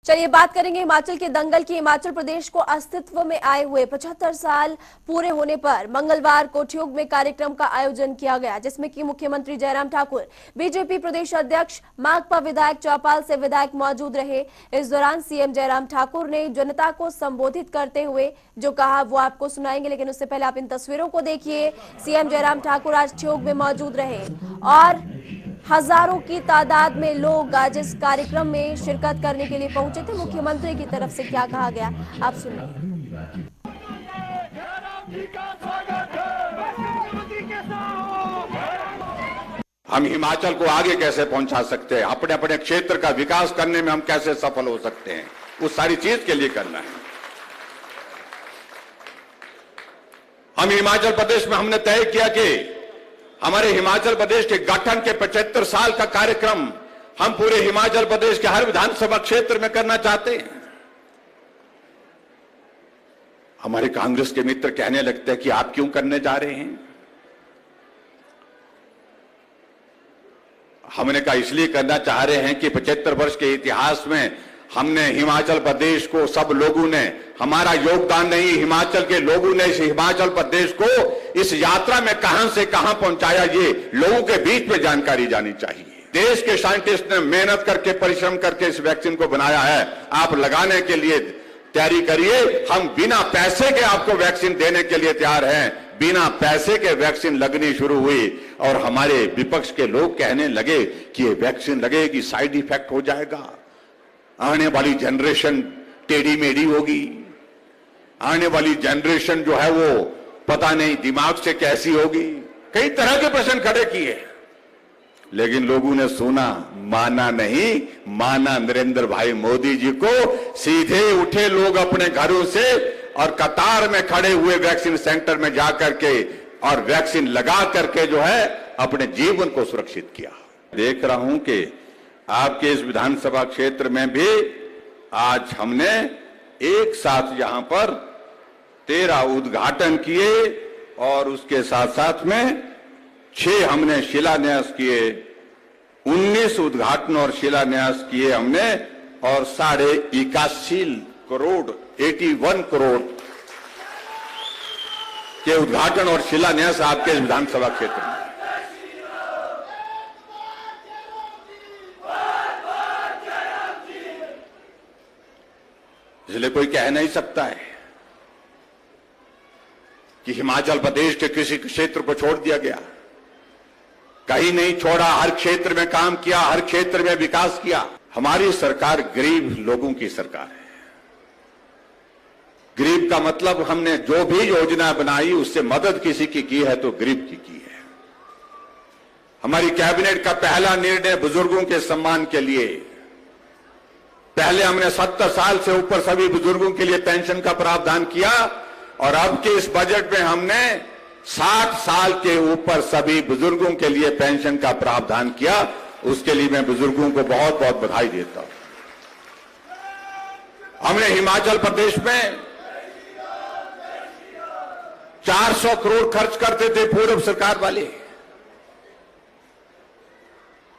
चलिए बात करेंगे हिमाचल के दंगल की। हिमाचल प्रदेश को अस्तित्व में आए हुए 75 साल पूरे होने पर मंगलवार को ठियोग में कार्यक्रम का आयोजन किया गया, जिसमें कि मुख्यमंत्री जयराम ठाकुर, बीजेपी प्रदेश अध्यक्ष, माकपा विधायक चौपाल से विधायक मौजूद रहे। इस दौरान सीएम जयराम ठाकुर ने जनता को संबोधित करते हुए जो कहा वो आपको सुनाएंगे, लेकिन उससे पहले आप इन तस्वीरों को देखिए। सीएम जयराम ठाकुर आज ठियोग में मौजूद रहे और हजारों की तादाद में लोग आज इस कार्यक्रम में शिरकत करने के लिए पहुंचे थे। मुख्यमंत्री की तरफ से क्या कहा गया आप सुनिए। हम हिमाचल को आगे कैसे पहुंचा सकते हैं, अपने अपने क्षेत्र का विकास करने में हम कैसे सफल हो सकते हैं, उस सारी चीज के लिए करना है। हम हिमाचल प्रदेश में हमने तय किया कि हमारे हिमाचल प्रदेश के गठन के 75 साल का कार्यक्रम हम पूरे हिमाचल प्रदेश के हर विधानसभा क्षेत्र में करना चाहते हैं। हमारे कांग्रेस के मित्र कहने लगते हैं कि आप क्यों करने जा रहे हैं। हमने कहा इसलिए करना चाह रहे हैं कि 75 वर्ष के इतिहास में हमने हिमाचल प्रदेश को, सब लोगों ने, हमारा योगदान नहीं, हिमाचल के लोगों ने इस हिमाचल प्रदेश को इस यात्रा में कहां से कहां पहुंचाया, ये लोगों के बीच में जानकारी जानी चाहिए। देश के साइंटिस्ट ने मेहनत करके, परिश्रम करके इस वैक्सीन को बनाया है। आप लगाने के लिए तैयारी करिए। हम बिना पैसे के आपको वैक्सीन देने के लिए तैयार हैं। बिना पैसे के वैक्सीन लगनी शुरू हुई और हमारे विपक्ष के लोग कहने लगे कि ये वैक्सीन लगेगी, साइड इफेक्ट हो जाएगा, आने वाली जनरेशन टेढ़ी मेढ़ी होगी, आने वाली जनरेशन जो है वो पता नहीं दिमाग से कैसी होगी। कई तरह के प्रश्न खड़े किए, लेकिन लोगों ने सुना, माना नहीं, माना नरेंद्र भाई मोदी जी को। सीधे उठे लोग अपने घरों से और कतार में खड़े हुए वैक्सीन सेंटर में जाकर के और वैक्सीन लगा करके जो है अपने जीवन को सुरक्षित किया। देख रहा हूं कि आपके इस विधानसभा क्षेत्र में भी आज हमने एक साथ यहां पर 13 उद्घाटन किए और उसके साथ साथ में 6 हमने शिलान्यास किए, 19 उद्घाटन और शिलान्यास किए हमने और 81.5 करोड़ 81 करोड़ के उद्घाटन और शिलान्यास आपके विधानसभा क्षेत्र में। इसलिए कोई कह नहीं सकता है कि हिमाचल प्रदेश के किसी क्षेत्र को छोड़ दिया गया। कहीं नहीं छोड़ा, हर क्षेत्र में काम किया, हर क्षेत्र में विकास किया। हमारी सरकार गरीब लोगों की सरकार है। गरीब का मतलब हमने जो भी योजना बनाई उससे मदद किसी की है तो गरीब की है। हमारी कैबिनेट का पहला निर्णय बुजुर्गों के सम्मान के लिए, पहले हमने 70 साल से ऊपर सभी बुजुर्गों के लिए पेंशन का प्रावधान किया और अब के इस बजट में हमने 60 साल के ऊपर सभी बुजुर्गों के लिए पेंशन का प्रावधान किया। उसके लिए मैं बुजुर्गों को बहुत बहुत बधाई देता हूं। हमने हिमाचल प्रदेश में 400 करोड़ खर्च करते थे पूर्व सरकार वाले,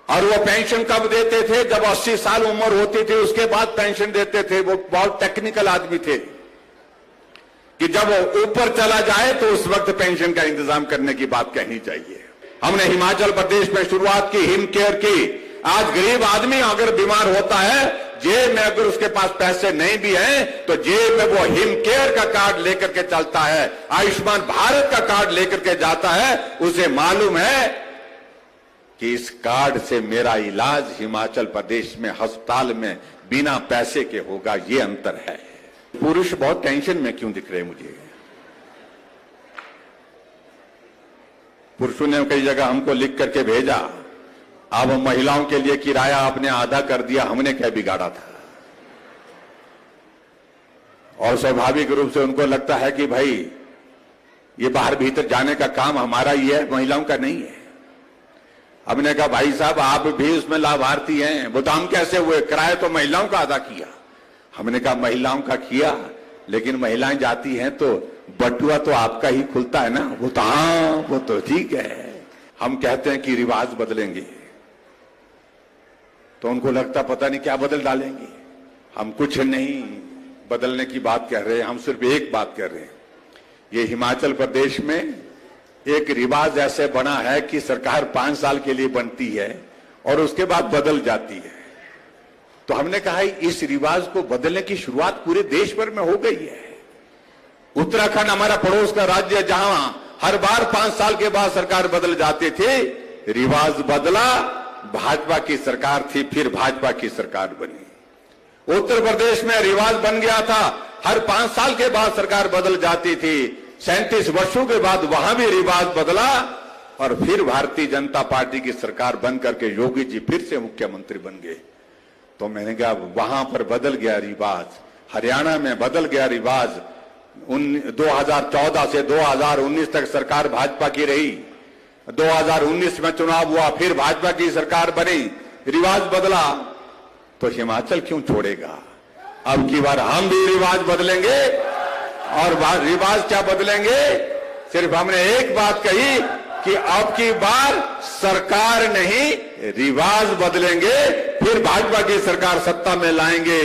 और वो पेंशन कब देते थे? जब 80 साल उम्र होती थी उसके बाद पेंशन देते थे। वो बहुत टेक्निकल आदमी थे कि जब वो ऊपर चला जाए तो उस वक्त पेंशन का इंतजाम करने की बात कहनी चाहिए। हमने हिमाचल प्रदेश में शुरुआत की हिम केयर की। आज गरीब आदमी अगर बीमार होता है, जेब में अगर उसके पास पैसे नहीं भी हैं तो जेब में वो हिम केयर का कार्ड लेकर के चलता है, आयुष्मान भारत का कार्ड लेकर के जाता है। उसे मालूम है कि इस कार्ड से मेरा इलाज हिमाचल प्रदेश में अस्पताल में बिना पैसे के होगा। ये अंतर है। पुरुष बहुत टेंशन में क्यों दिख रहे हैं मुझे? पुरुषों ने कई जगह हमको लिख करके भेजा, अब महिलाओं के लिए किराया आपने आधा कर दिया, हमने क्या बिगाड़ा था? और स्वाभाविक रूप से उनको लगता है कि भाई ये बाहर भीतर जाने का काम हमारा ही है, महिलाओं का नहीं है। हमने कहा भाई साहब आप भी उसमें लाभार्थी हैं। वो तो हम कैसे हुए? किराया तो महिलाओं का अदा किया। हमने कहा महिलाओं का किया, लेकिन महिलाएं जाती हैं तो बटुआ तो आपका ही खुलता है ना। वो तो हाँ, वो तो ठीक है। हम कहते हैं कि रिवाज बदलेंगे तो उनको लगता पता नहीं क्या बदल डालेंगे। हम कुछ नहीं बदलने की बात कह रहे हैं, हम सिर्फ एक बात कर रहे हैं। ये हिमाचल प्रदेश में एक रिवाज ऐसे बना है कि सरकार 5 साल के लिए बनती है और उसके बाद बदल जाती है। तो हमने कहा इस रिवाज को बदलने की शुरुआत पूरे देश भर में हो गई है। उत्तराखंड हमारा पड़ोस का राज्य है, जहां हर बार 5 साल के बाद सरकार बदल जाती थी, रिवाज बदला, भाजपा की सरकार थी, फिर भाजपा की सरकार बनी। उत्तर प्रदेश में रिवाज बन गया था, हर 5 साल के बाद सरकार बदल जाती थी। 37 वर्षों के बाद वहां भी रिवाज बदला और फिर भारतीय जनता पार्टी की सरकार बन करके योगी जी फिर से मुख्यमंत्री बन गए। तो मैंने कहा वहां पर बदल गया रिवाज, हरियाणा में बदल गया रिवाज। 2014 से 2019 तक सरकार भाजपा की रही, 2019 में चुनाव हुआ, फिर भाजपा की सरकार बनी, रिवाज बदला। तो हिमाचल क्यों छोड़ेगा? अब की बार हम भी रिवाज बदलेंगे। और रिवाज क्या बदलेंगे? सिर्फ हमने एक बात कही कि अब की बार सरकार नहीं, रिवाज बदलेंगे, फिर भाजपा की सरकार सत्ता में लाएंगे।